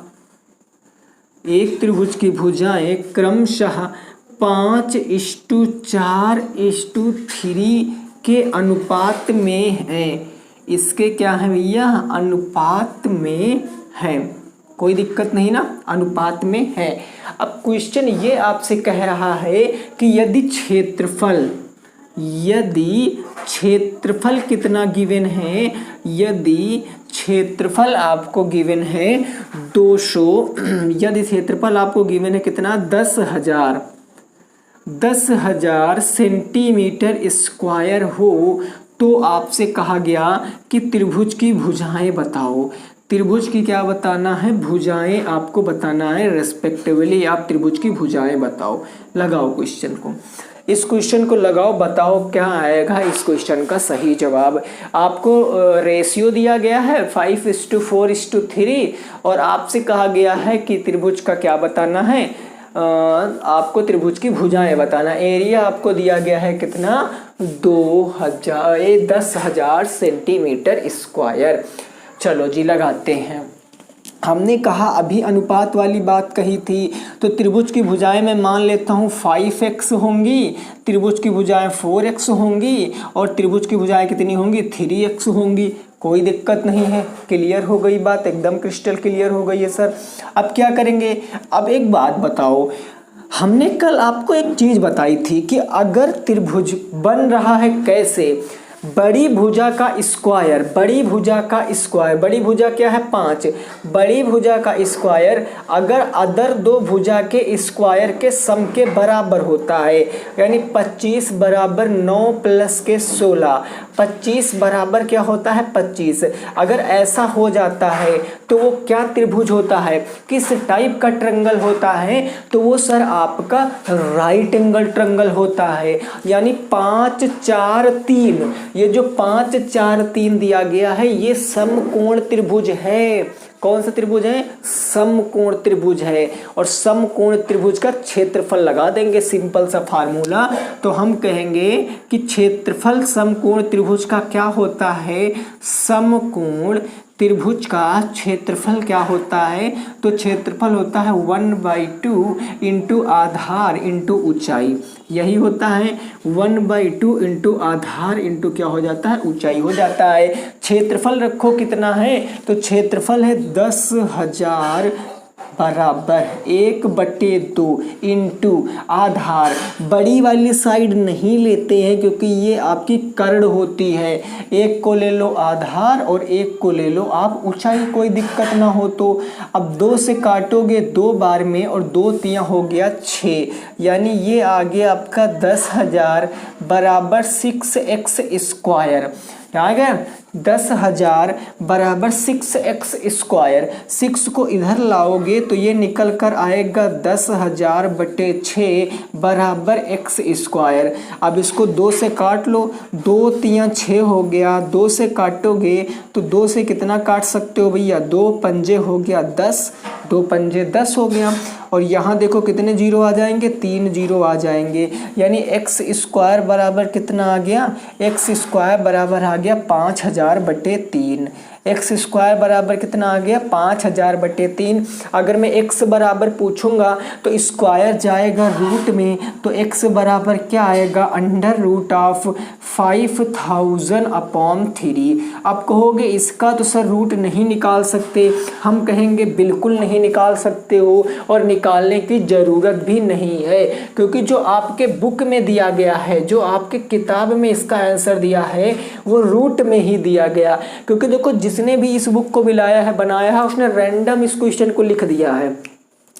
5:4:3 के अनुपात में है। इसके क्या है भैया? अनुपात में है, कोई दिक्कत नहीं ना, अनुपात में है। अब क्वेश्चन ये आपसे कह रहा है कि यदि क्षेत्रफल कितना गिवन है? यदि क्षेत्रफल आपको गिवन है 200, यदि क्षेत्रफल आपको गिवन है कितना 10,000 सेंटीमीटर स्क्वायर हो, तो आपसे कहा गया कि त्रिभुज की भुजाएं बताओ। त्रिभुज की क्या बताना है? भुजाएं आपको बताना है रेस्पेक्टिवली। आप त्रिभुज की भुजाएं बताओ। लगाओ क्वेश्चन को, इस क्वेश्चन को लगाओ, बताओ क्या आएगा इस क्वेश्चन का सही जवाब। आपको रेशियो दिया गया है 5:4:3 और आपसे कहा गया है कि त्रिभुज का क्या बताना है? आपको त्रिभुज की भुजाएं बताना। एरिया आपको दिया गया है कितना 10,000 सेंटीमीटर स्क्वायर। चलो जी लगाते हैं। हमने कहा अभी अनुपात वाली बात कही थी, तो त्रिभुज की भुजाएं मैं मान लेता हूँ 5x होंगी, त्रिभुज की भुजाएं 4x होंगी और त्रिभुज की भुजाएं कितनी होंगी 3x होंगी। कोई दिक्कत नहीं है, क्लियर हो गई बात, एकदम क्रिस्टल क्लियर हो गई है सर। अब क्या करेंगे? अब एक बात बताओ, हमने कल आपको एक चीज़ बताई थी कि अगर त्रिभुज बन रहा है कैसे? बड़ी भुजा का स्क्वायर, बड़ी भुजा क्या है 5, बड़ी भुजा का स्क्वायर अगर अदर दो भुजा के स्क्वायर के सम के बराबर होता है, यानी 25 बराबर 9 प्लस के 16, 25 बराबर क्या होता है 25। अगर ऐसा हो जाता है तो वो क्या त्रिभुज होता है, किस टाइप का ट्रायंगल होता है? तो वो सर आपका राइट एंगल ट्रायंगल होता है। यानी 5 4 3, ये जो 5 4 3 दिया गया है ये समकोण त्रिभुज है। कौन सा त्रिभुज है? समकोण त्रिभुज है। और समकोण त्रिभुज का क्षेत्रफल लगा देंगे, सिंपल सा फार्मूला। तो हम कहेंगे कि क्षेत्रफल समकोण त्रिभुज का क्या होता है? समकोण त्रिभुज का क्षेत्रफल क्या होता है? तो क्षेत्रफल होता है 1/2 इंटू आधार इंटू ऊंचाई। यही होता है 1/2 इंटू आधार इंटू क्या हो जाता है? ऊंचाई हो जाता है। क्षेत्रफल रखो कितना है? तो क्षेत्रफल है 10,000 बराबर 1/2 इंटू आधार। बड़ी वाली साइड नहीं लेते हैं क्योंकि ये आपकी कर्ण होती है। एक को ले लो आधार और एक को ले लो आप ऊंचाई, कोई दिक्कत ना हो तो। अब 2 से काटोगे 2 बार में और 2 तियां हो गया 6, यानी ये आ गया आपका 10,000 बराबर 6x स्क्वायर। आ गया 10,000 बराबर 6x स्क्वायर। 6 को इधर लाओगे तो ये निकल कर आएगा 10,000 बटे 6 बराबर x स्क्वायर। अब इसको 2 से काट लो, 2 तियां 6 हो गया। 2 से काटोगे तो 2 से कितना काट सकते हो भैया, 2 पंजे हो गया 10, 2 पंजे 10 हो गया। और यहाँ देखो कितने जीरो आ जाएंगे, 3 जीरो आ जाएंगे, यानी x स्क्वायर बराबर कितना आ गया, x स्क्वायर बराबर आ गया 5,000 बटे 3। एक्स स्क्वायर बराबर कितना आ गया, 5,000 बटे 3। अगर मैं x बराबर पूछूंगा तो स्क्वायर जाएगा रूट में, तो x बराबर क्या आएगा, अंडर रूट ऑफ 5,000 अपॉन 3। अब कहोगे इसका तो सर रूट नहीं निकाल सकते, हम कहेंगे बिल्कुल नहीं निकाल सकते हो और निकालने की ज़रूरत भी नहीं है, क्योंकि जो आपके बुक में दिया गया है, जो आपके किताब में इसका आंसर दिया है वो रूट में ही दिया गया। क्योंकि देखो जिसने भी इस बुक को बनाया है उसने रैंडम इस क्वेश्चन को लिख दिया है,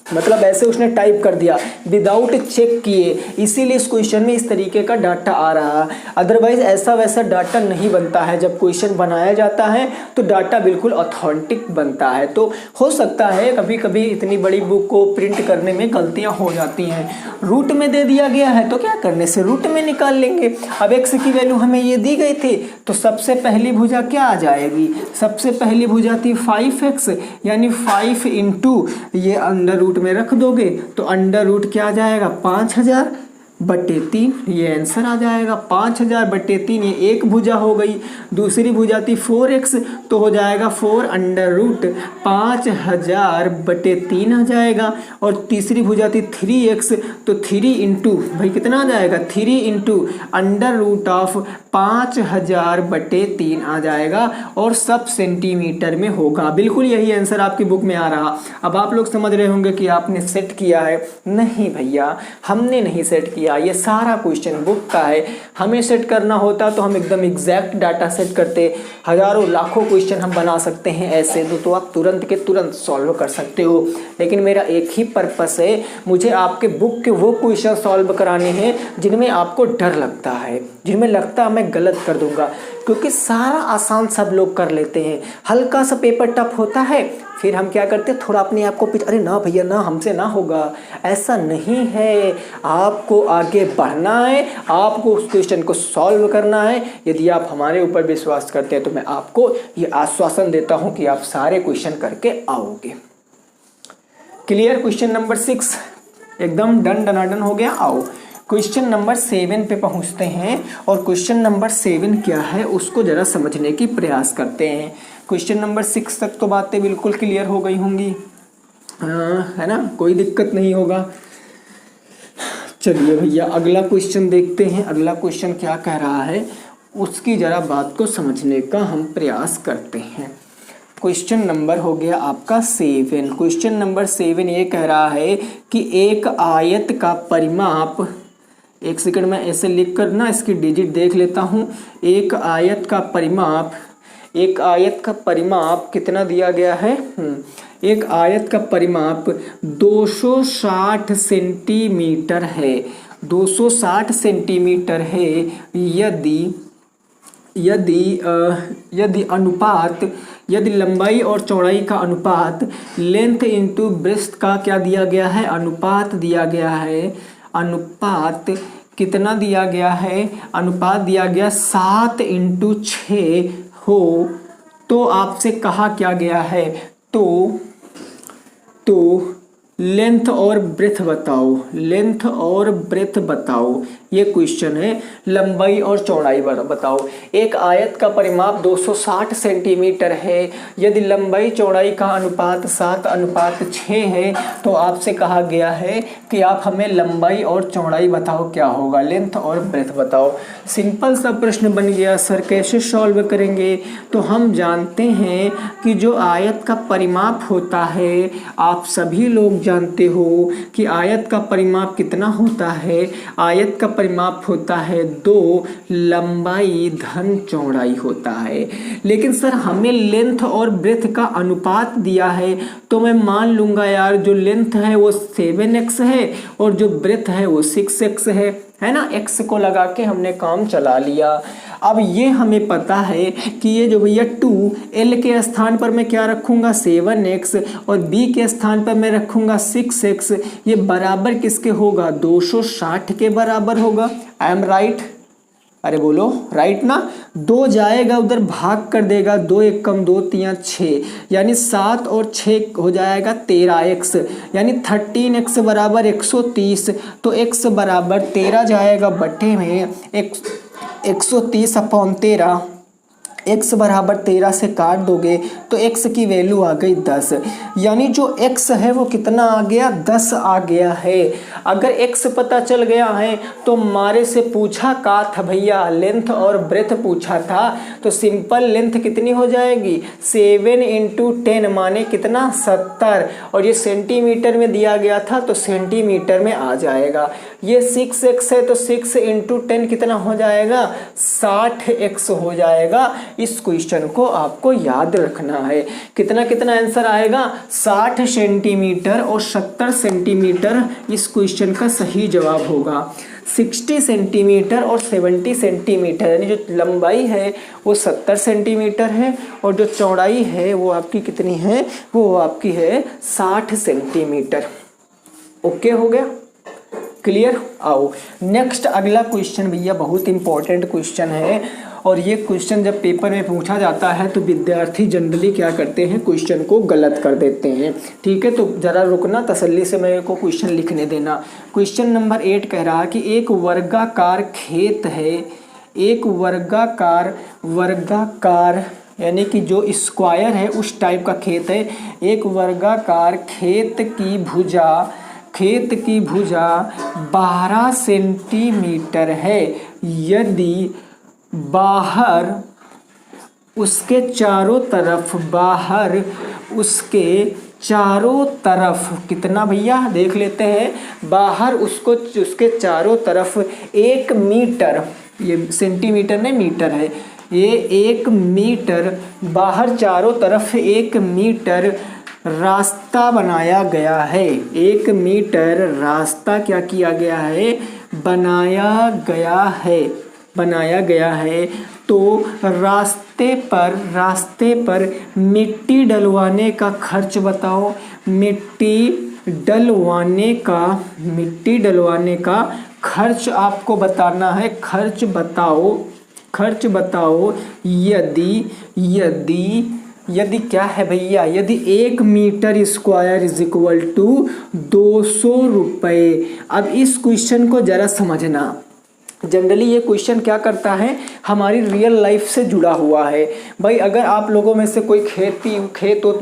मतलब ऐसे उसने टाइप कर दिया विदाउट चेक किए, इसीलिए इस क्वेश्चन में इस तरीके का डाटा आ रहा है। अदरवाइज ऐसा वैसा डाटा नहीं बनता है। जब क्वेश्चन बनाया जाता है तो डाटा बिल्कुल ऑथेंटिक बनता है। तो हो सकता है कभी कभी इतनी बड़ी बुक को प्रिंट करने में गलतियां हो जाती हैं। रूट में दे दिया गया है तो क्या करने से रूट में निकाल लेंगे। अब एक्स की वैल्यू हमें ये दी गई थी तो सबसे पहली भुजा क्या आ जाएगी, सबसे पहली भुजा थी 5x, यानी 5 इंटू ये अंडर रूट में रख दोगे तो अंडर रूट क्या आ जाएगा, 5,000 बटे 3, ये आंसर आ जाएगा। 5,000 बटे 3 ये एक भुजा हो गई। दूसरी भुजा थी 4x तो हो जाएगा 4 अंडर रूट 5,000 बटे 3 आ जाएगा। और तीसरी भुजा थी 3x तो 3 इंटू भाई कितना आ जाएगा, 3 इंटू अंडर रूट ऑफ 5,000 बटे 3 आ जाएगा और सब सेंटीमीटर में होगा। बिल्कुल यही आंसर आपकी बुक में आ रहा। अब आप लोग समझ रहे होंगे कि आपने सेट किया है, नहीं भैया हमने नहीं सेट किया, ये सारा क्वेश्चन बुक का है। हमें सेट करना होता तो हम एकदम एग्जैक्ट डाटा सेट करते, हजारों लाखों क्वेश्चन हम बना सकते हैं ऐसे तो आप तुरंत के तुरंत सॉल्व कर सकते हो। लेकिन मेरा एक ही पर्पस है, मुझे आपके बुक के वो क्वेश्चन सॉल्व कराने हैं जिनमें आपको डर लगता है, जिनमें लगता है मैं गलत कर दूंगा, क्योंकि सारा आसान सब लोग कर लेते हैं। हल्का सा पेपर टफ होता है फिर हम क्या करते हैं, थोड़ा अपने आप को अरे ना भैया ना हमसे ना होगा, ऐसा नहीं है। आपको आगे बढ़ना है, आपको उस क्वेश्चन को सॉल्व करना है। यदि आप हमारे ऊपर विश्वास करते हैं तो मैं आपको ये आश्वासन देता हूं कि आप सारे क्वेश्चन करके आओगे। क्लियर। क्वेश्चन नंबर 6 एकदम डन डनाडन हो गया। आओ क्वेश्चन नंबर 7 पे पहुंचते हैं और क्वेश्चन नंबर 7 क्या है उसको जरा समझने की प्रयास करते हैं। क्वेश्चन नंबर 6 तक तो बातें बिल्कुल क्लियर हो गई होंगी, है ना, कोई दिक्कत नहीं होगा। चलिए भैया अगला क्वेश्चन देखते हैं। अगला क्वेश्चन क्या कह रहा है उसकी जरा बात को समझने का हम प्रयास करते हैं। क्वेश्चन नंबर हो गया आपका 7। क्वेश्चन नंबर 7 ये कह रहा है कि एक आयत का परिमाप, एक सेकंड में ऐसे लिख कर ना इसकी डिजिट देख लेता हूँ। एक आयत का परिमाप कितना दिया गया है, एक आयत का परिमाप 260 सेंटीमीटर है, 260 सेंटीमीटर है। यदि लंबाई और चौड़ाई का अनुपात लेंथ इंटू ब्रेस्ट का क्या दिया गया है, अनुपात दिया गया है। अनुपात कितना दिया गया है, अनुपात दिया गया 7/6 हो तो आपसे कहा क्या गया है, तो लेंथ और ब्रेथ बताओ, लेंथ और ब्रेथ बताओ। ये क्वेश्चन है। लंबाई और चौड़ाई बताओ। एक आयत का परिमाप 260 सेंटीमीटर है। यदि लंबाई चौड़ाई का अनुपात 7:6 है तो आपसे कहा गया है कि आप हमें लंबाई और चौड़ाई बताओ क्या होगा, लेंथ और ब्रेथ बताओ। सिंपल सा प्रश्न बन गया सर, कैसे सॉल्व करेंगे? तो हम जानते हैं कि जो आयत का परिमाप होता है, आप सभी लोग जानते हो कि आयत का परिमाप कितना होता है। आयत का परिमाप होता है 2 लंबाई धन चौड़ाई होता है। लेकिन सर हमें लेंथ और ब्रेथ का अनुपात दिया है, तो मैं मान लूँगा यार जो लेंथ है वो 7x है और जो ब्रेथ है वो 6x है ना। x को लगा के हमने काम चला लिया। अब ये हमें पता है कि ये जो भैया 2 L के स्थान पर मैं क्या रखूँगा 7x और B के स्थान पर मैं रखूँगा 6x। ये बराबर किसके होगा? 260 के बराबर होगा। I am right? अरे बोलो राइट ना। 2 जाएगा उधर भाग कर देगा, 2 1 कम 2 3 6, यानी 7 और 6 हो जाएगा 13x, यानी 13x बराबर 130। तो x बराबर 13 जाएगा बटे में 130/13। x बराबर 13 से काट दोगे तो x की वैल्यू आ गई 10, यानी जो x है वो कितना आ गया? 10 आ गया है। अगर x पता चल गया है तो हमारे से पूछा का था भैया, लेंथ और ब्रेथ पूछा था, तो सिंपल लेंथ कितनी हो जाएगी? 7 × 10 माने कितना? 70, और ये सेंटीमीटर में दिया गया था तो सेंटीमीटर में आ जाएगा। ये 6x है तो 6 × 10 कितना हो जाएगा? 60x हो जाएगा। इस क्वेश्चन को आपको याद रखना है। कितना कितना आंसर आएगा? 60 सेंटीमीटर और 70 सेंटीमीटर इस क्वेश्चन का सही जवाब होगा। 60 सेंटीमीटर और 70 सेंटीमीटर, यानी जो लंबाई है वो 70 सेंटीमीटर है और जो चौड़ाई है वो आपकी कितनी है? वो आपकी है 60 सेंटीमीटर। ओके हो गया? क्लियर? आओ नेक्स्ट अगला क्वेश्चन भैया बहुत इंपॉर्टेंट क्वेश्चन है, और ये क्वेश्चन जब पेपर में पूछा जाता है तो विद्यार्थी जनरली क्या करते हैं? क्वेश्चन को गलत कर देते हैं। ठीक है, तो ज़रा रुकना, तसल्ली से मेरे को क्वेश्चन लिखने देना। क्वेश्चन नंबर 8 कह रहा कि एक वर्गाकार खेत है। एक वर्गाकार यानी कि जो स्क्वायर है उस टाइप का खेत है। एक वर्गाकार खेत की भुजा 12 सेंटीमीटर है। यदि बाहर उसके चारों तरफ कितना भैया देख लेते हैं? बाहर उसके चारों तरफ 1 मीटर, ये सेंटीमीटर नहीं मीटर है, ये 1 मीटर बाहर चारों तरफ 1 मीटर रास्ता बनाया गया है। 1 मीटर रास्ता क्या किया गया है? बनाया गया है। तो रास्ते पर मिट्टी डलवाने का खर्च बताओ। मिट्टी डलवाने का खर्च आपको बताना है। खर्च बताओ। यदि क्या है भैया? यदि 1 metre square is equal to 200 रुपये। अब इस क्वेश्चन को जरा समझना। जनरली ये क्वेश्चन क्या करता है? हमारी रियल लाइफ से जुड़ा हुआ है। भाई अगर आप लोगों में से कोई खेत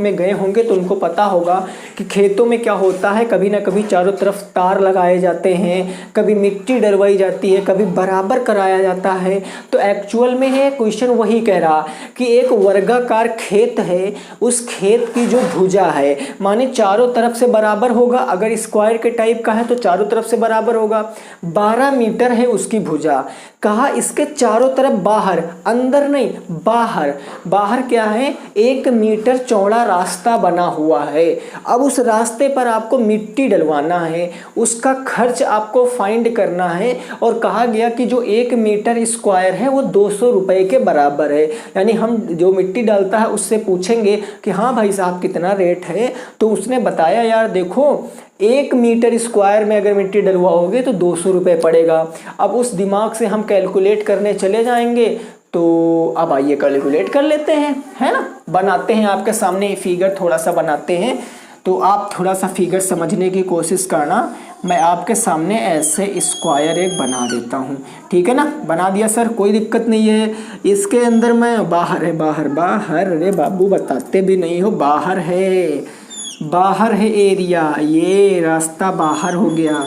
में गए होंगे तो उनको पता होगा कि खेतों में क्या होता है, कभी ना कभी चारों तरफ तार लगाए जाते हैं, कभी मिट्टी डलवाई जाती है, कभी बराबर कराया जाता है। तो एक्चुअल में है क्वेश्चन वही कह रहा कि एक वर्गाकार खेत है, उस खेत की जो भुजा है माने चारों तरफ से बराबर होगा। अगर स्क्वायर के टाइप का है तो चारों तरफ से बराबर होगा। 12 मीटर है उसकी भुजा। कहा इसके चारों तरफ बाहर, अंदर नहीं बाहर क्या है? 1 मीटर चौड़ा रास्ता बना हुआ है। अब उस रास्ते पर आपको मिट्टी डलवाना है, उसका खर्च आपको फाइंड करना है। और कहा गया कि जो 1 मीटर स्क्वायर है वो 200 रुपये के बराबर है। यानी हम जो मिट्टी डालता है उससे पूछेंगे कि हाँ भाई साहब कितना रेट है, तो उसने बताया यार देखो 1 मीटर स्क्वायर में अगर मिट्टी डलवाओगे तो 200 रुपये पड़ेगा। अब उस दिमाग से हम कैलकुलेट करने चले जाएंगे। तो अब आइए कैलकुलेट कर लेते हैं, है ना। बनाते हैं, आपके सामने फिगर थोड़ा सा बनाते हैं। तो आप थोड़ा सा फिगर समझने की कोशिश करना। मैं आपके सामने ऐसे स्क्वायर एक बना देता हूँ, ठीक है ना। बना दिया सर, कोई दिक्कत नहीं है। इसके अंदर मैं बाहर है, बाहर बाहर, अरे बाबू बताते भी नहीं हो, बाहर है, बाहर है एरिया, ये रास्ता बाहर हो गया।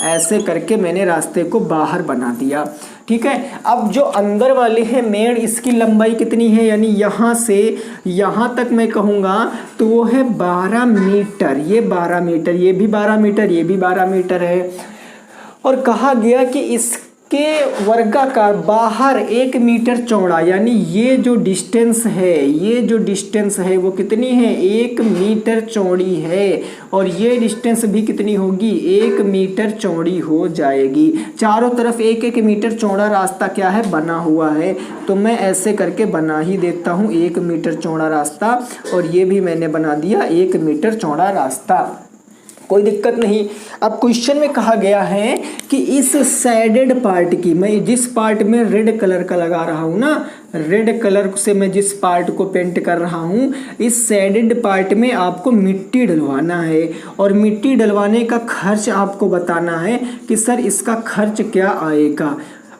ऐसे करके मैंने रास्ते को बाहर बना दिया, ठीक है। अब जो अंदर वाले हैं मेन, इसकी लंबाई कितनी है, यानी यहाँ से यहाँ तक मैं कहूँगा तो वो है 12 मीटर। ये 12 मीटर, ये भी 12 मीटर, ये भी 12 मीटर है। और कहा गया कि इसके वर्गाकार बाहर 1 मीटर चौड़ा, यानी ये जो डिस्टेंस है, ये जो डिस्टेंस है वो कितनी है, 1 मीटर चौड़ी है। और ये डिस्टेंस भी कितनी होगी, 1 मीटर चौड़ी हो जाएगी। चारों तरफ 1-1 मीटर चौड़ा रास्ता क्या है, बना हुआ है। तो मैं ऐसे करके बना ही देता हूँ 1 मीटर चौड़ा रास्ता, और ये भी मैंने बना दिया 1 मीटर चौड़ा रास्ता, कोई दिक्कत नहीं। अब क्वेश्चन में कहा गया है कि इस शेडेड पार्ट की, मैं जिस पार्ट में रेड कलर का लगा रहा हूँ ना, रेड कलर से मैं जिस पार्ट को पेंट कर रहा हूँ, इस शेडेड पार्ट में आपको मिट्टी डलवाना है। और मिट्टी डलवाने का खर्च आपको बताना है कि सर इसका खर्च क्या आएगा।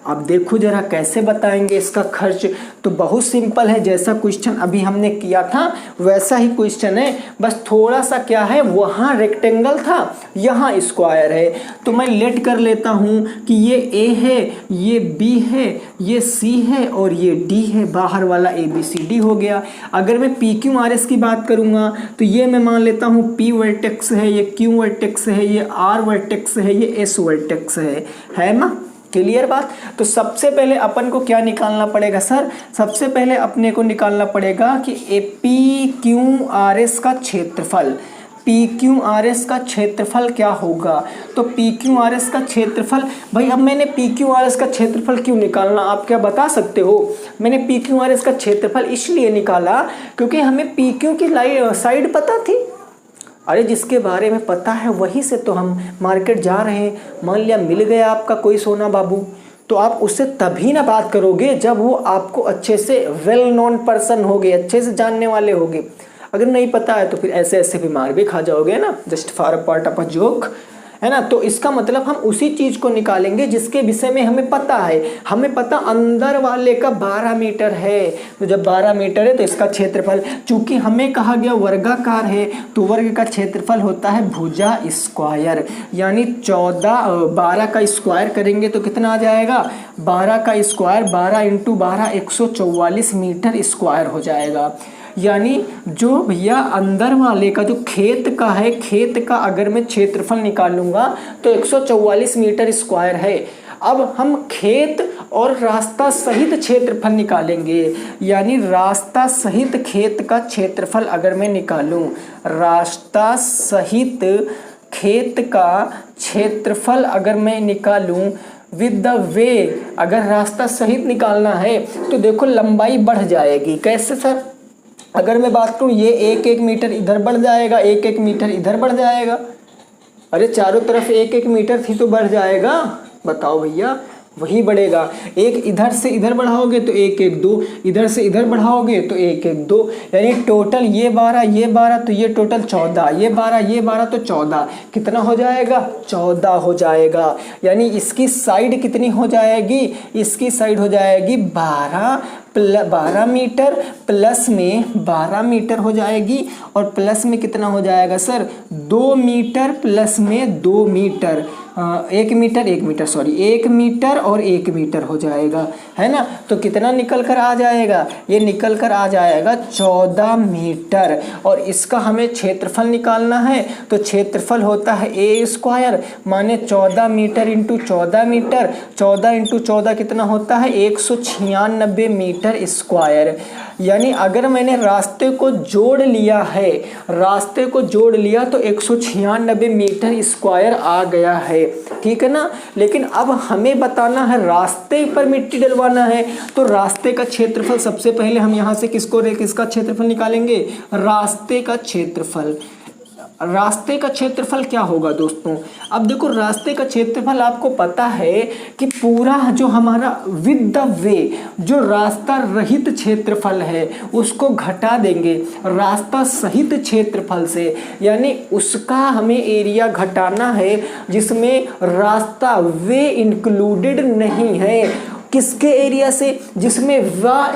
अब देखो जरा कैसे बताएंगे इसका खर्च। तो बहुत सिंपल है, जैसा क्वेश्चन अभी हमने किया था वैसा ही क्वेश्चन है, बस थोड़ा सा क्या है, वहाँ रेक्टेंगल था, यहाँ स्क्वायर है। तो मैं लेट कर लेता हूँ कि ये ए है, ये बी है, ये सी है और ये डी है। बाहर वाला ABCD हो गया। अगर मैं PQRS की बात करूँगा तो ये मैं मान लेता हूँ P वर्टेक्स है, ये Q वर्टेक्स है, ये R वर्टेक्स है, ये S वर्टेक्स है ना। क्लियर बात। तो सबसे पहले अपन को क्या निकालना पड़ेगा सर, सबसे पहले अपने को निकालना पड़ेगा कि PQRS का क्षेत्रफल, PQRS का क्षेत्रफल क्या होगा। तो PQRS का क्षेत्रफल, भाई अब मैंने PQRS का क्षेत्रफल क्यों निकालना, आप क्या बता सकते हो। मैंने PQRS का क्षेत्रफल इसलिए निकाला क्योंकि हमें PQ की साइड पता थी। अरे जिसके बारे में पता है वहीं से तो हम मार्केट जा रहे हैं। मान लिया मिल गया आपका कोई सोना बाबू, तो आप उससे तभी ना बात करोगे जब वो आपको अच्छे से वेल नोन पर्सन होगे, अच्छे से जानने वाले होगे। अगर नहीं पता है तो फिर ऐसे ऐसे भी मार भी खा जाओगे ना, just for a part of a joke, है ना। तो इसका मतलब हम उसी चीज़ को निकालेंगे जिसके विषय में हमें पता है। हमें पता अंदर वाले का 12 मीटर है, तो जब 12 मीटर है तो इसका क्षेत्रफल, चूंकि हमें कहा गया वर्गाकार है तो वर्ग का क्षेत्रफल होता है भुजा स्क्वायर, यानी 12 का स्क्वायर करेंगे तो कितना आ जाएगा, 12 का स्क्वायर 12 × 12 144 मीटर स्क्वायर हो जाएगा। यानी जो भैया अंदर वाले का जो खेत का है, खेत का अगर मैं क्षेत्रफल निकालूंगा तो 144 मीटर स्क्वायर है। अब हम खेत और रास्ता सहित क्षेत्रफल निकालेंगे, यानी रास्ता सहित खेत का क्षेत्रफल अगर मैं निकालूं, रास्ता सहित खेत का क्षेत्रफल अगर मैं निकालूं विद द वे, अगर रास्ता सहित निकालना है तो देखो लंबाई बढ़ जाएगी। कैसे सर, अगर मैं बात करूँ ये 1-1 मीटर इधर बढ़ जाएगा, 1-1 मीटर इधर बढ़ जाएगा। अरे चारों तरफ 1-1 मीटर थी तो बढ़ जाएगा, बताओ भैया, वही बढ़ेगा। एक इधर से इधर बढ़ाओगे तो 1-1 2, इधर से इधर बढ़ाओगे तो 1-1 2, यानी टोटल ये 12 तो ये टोटल 14, ये 12 तो 14, कितना हो जाएगा, 14 हो जाएगा। यानी इसकी साइड कितनी हो जाएगी, इसकी साइड हो जाएगी 12 मीटर, प्लस में 12 मीटर हो जाएगी, और प्लस में कितना हो जाएगा सर, 2 मीटर प्लस में 2 मीटर, 1 मीटर और 1 मीटर हो जाएगा, है ना। तो कितना निकल कर आ जाएगा, ये निकल कर आ जाएगा 14 मीटर। और इसका हमें क्षेत्रफल निकालना है, तो क्षेत्रफल होता है A स्क्वायर, माने 14 मीटर इंटू 14 मीटर, 14 इंटू 14 कितना होता है, 196 मीटर स्क्वायर। यानी अगर मैंने रास्ते को जोड़ लिया है, रास्ते को जोड़ लिया तो 196 मीटर स्क्वायर आ गया है, ठीक है ना। लेकिन अब हमें बताना है रास्ते पर मिट्टी डलवाना है, तो रास्ते का क्षेत्रफल सबसे पहले हम यहाँ से किसका क्षेत्रफल निकालेंगे, रास्ते का क्षेत्रफल। रास्ते का क्षेत्रफल क्या होगा दोस्तों? अब देखो रास्ते का क्षेत्रफल आपको पता है कि पूरा जो हमारा विद द वे जो रास्ता रहित क्षेत्रफल है उसको घटा देंगे रास्ता सहित क्षेत्रफल से, यानी उसका हमें एरिया घटाना है जिसमें रास्ता वे इंक्लूडेड नहीं है। किसके एरिया से? जिसमें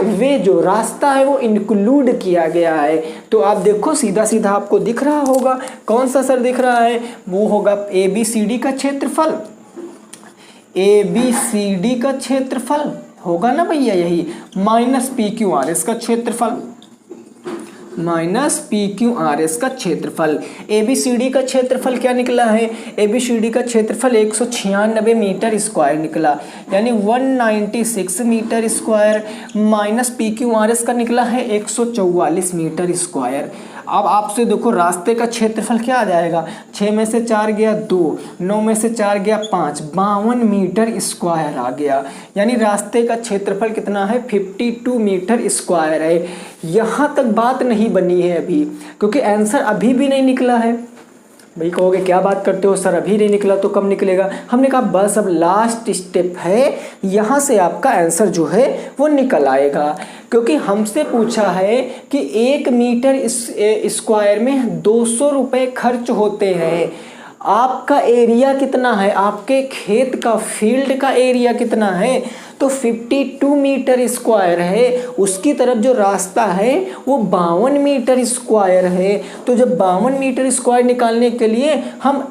वे जो रास्ता है वो इंक्लूड किया गया है। तो आप देखो सीधा सीधा आपको दिख रहा होगा, कौन सा सर दिख रहा है? वो होगा ABCD का क्षेत्रफल। ABCD का क्षेत्रफल होगा ना भैया, यही माइनस PQRS का क्षेत्रफल, माइनस PQRS का क्षेत्रफल। ABCD का क्षेत्रफल क्या निकला है? ABCD का क्षेत्रफल 196 मीटर स्क्वायर निकला, यानी 196 मीटर स्क्वायर, माइनस PQRS का निकला है 144 मीटर स्क्वायर। अब आपसे देखो रास्ते का क्षेत्रफल क्या आ जाएगा? 6 में से 4 गया 2, 9 में से 4 गया 5, 52 मीटर स्क्वायर आ गया। यानी रास्ते का क्षेत्रफल कितना है? 52 मीटर स्क्वायर है। यहाँ तक बात नहीं बनी है अभी, क्योंकि आंसर अभी भी नहीं निकला है। भाई कहोगे क्या बात करते हो सर, अभी नहीं निकला तो कब निकलेगा? हमने कहा बस अब लास्ट स्टेप है, यहाँ से आपका आंसर जो है वो निकल आएगा, क्योंकि हमसे पूछा है कि 1 मीटर स्क्वायर में 200 रुपये खर्च होते हैं। आपका एरिया कितना है? आपके खेत का फील्ड का एरिया कितना है? तो 52 मीटर स्क्वायर है। उसकी तरफ जो रास्ता है वो 52 मीटर स्क्वायर है। तो जब 52 मीटर स्क्वायर निकालने के लिए हम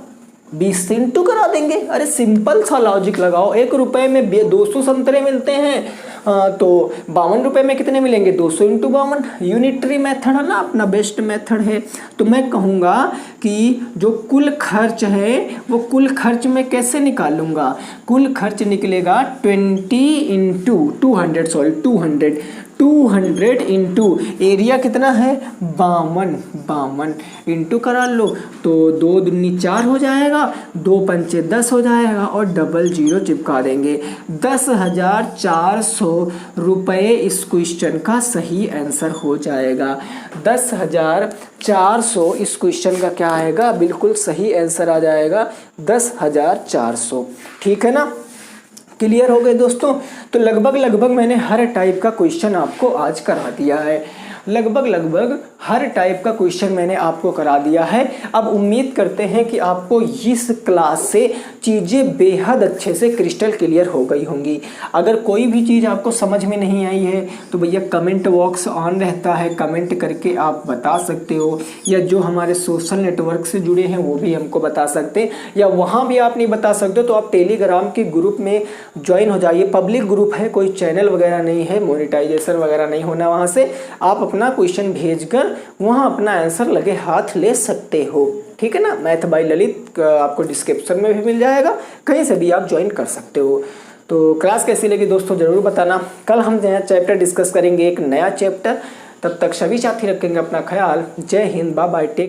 20 से इंटू करा देंगे। अरे सिंपल सा लॉजिक लगाओ, 1 रुपये में 200 संतरे मिलते हैं, तो 52 रुपये में कितने मिलेंगे? 200 इंटू 52। यूनिटरी मेथड है ना, अपना बेस्ट मेथड है। तो मैं कहूँगा कि जो कुल खर्च है वो कुल खर्च में कैसे निकालूंगा? कुल खर्च निकलेगा 20 इंटू 200 इंटू एरिया कितना है? 52 इंटू करा लो तो 2 दूनी 4 हो जाएगा, 2 पंचे 10 हो जाएगा और डबल 0 चिपका देंगे। 10,400 रुपये इस क्वेश्चन का सही आंसर हो जाएगा। 10,400 इस क्वेश्चन का क्या आएगा? बिल्कुल सही आंसर आ जाएगा 10,400। ठीक है ना? क्लियर हो गए दोस्तों? तो लगभग मैंने हर टाइप का क्वेश्चन आपको आज करा दिया है। लगभग हर टाइप का क्वेश्चन मैंने आपको करा दिया है। अब उम्मीद करते हैं कि आपको इस क्लास से चीज़ें बेहद अच्छे से क्रिस्टल क्लियर हो गई होंगी। अगर कोई भी चीज़ आपको समझ में नहीं आई है तो भैया कमेंट बॉक्स ऑन रहता है, कमेंट करके आप बता सकते हो, या जो हमारे सोशल नेटवर्क से जुड़े हैं वो भी हमको बता सकते हैं, या वहाँ भी आप नहीं बता सकते तो आप टेलीग्राम के ग्रुप में ज्वाइन हो जाइए। पब्लिक ग्रुप है, कोई चैनल वगैरह नहीं है, मोनेटाइजेशन वगैरह नहीं होना। वहाँ से आप अपना क्वेश्चन भेजकर वहाँ अपना आंसर लगे हाथ ले सकते हो। ठीक है ना? मैथ बाय ललित आपको डिस्क्रिप्शन में भी मिल जाएगा, कहीं से भी आप ज्वाइन कर सकते हो। तो क्लास कैसी लगी दोस्तों ज़रूर बताना। कल हम नया चैप्टर डिस्कस करेंगे, एक नया चैप्टर। तब तक सभी साथी रखेंगे अपना ख्याल। जय हिंद, बाय बाय, टेक।